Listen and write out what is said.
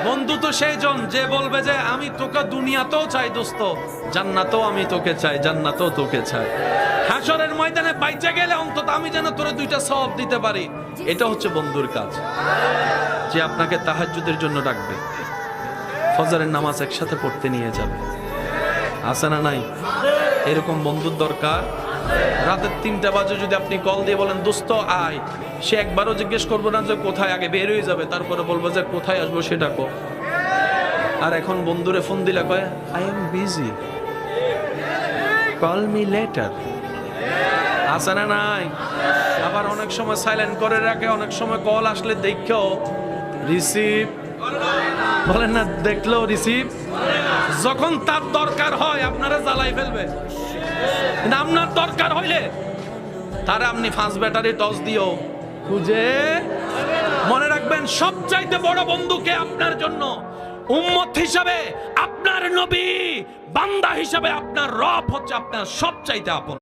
বন্ধু তো সেই জন যে বলবে যে আমি তোকে দুনিয়াতেও চাই দোস্ত, জান্নাতেও আমি তোকে চাই, জান্নাতেও তোকে চাই। হাসরের ময়দানে বাইচা গেলে অন্তত আমি যেন তোরে দুইটা সওয়াব দিতে পারি। এটা হচ্ছে বন্ধুর কাজ, যে আপনাকে তাহাজ্জুদের জন্য ডাকবে, ফজরের নামাজ একসাথে পড়তে নিয়ে যাবে। আছে না নাই? এরকম বন্ধুর দরকার। রাতের 3টা বাজে যদি আপনি কল দিয়ে বলেন দোস্ত আয়, সে একবারও জিজ্ঞেস করবো না যে কোথায়, আগে বের হয়ে যাবে, তারপরে বলবো যে কোথায় আসবো সেটা কো। আর এখন বন্ধুরে ফোন দিলে কয় I am busy, call me letter. আছে না নাই? আবার অনেক সময় সাইলেন্ট করে রাখে, অনেক সময় কল আসলে দেখেও রিসিভ বলেন না, দেখলেও রিসিভ। যখন তার দরকার হয় আপনারা জ্বালাই ফেলবে, কিন্তু আপনার দরকার হইলে তারা আপনি 5 ব্যাটারি টস দিও খুঁজে। মনে রাখবেন সবচাইতে বড় বন্ধুকে আপনার জন্য উম্মত হিসাবে আপনার নবী, বান্দা হিসাবে আপনার রব হচ্ছে আপনার সবচাইতে আপন।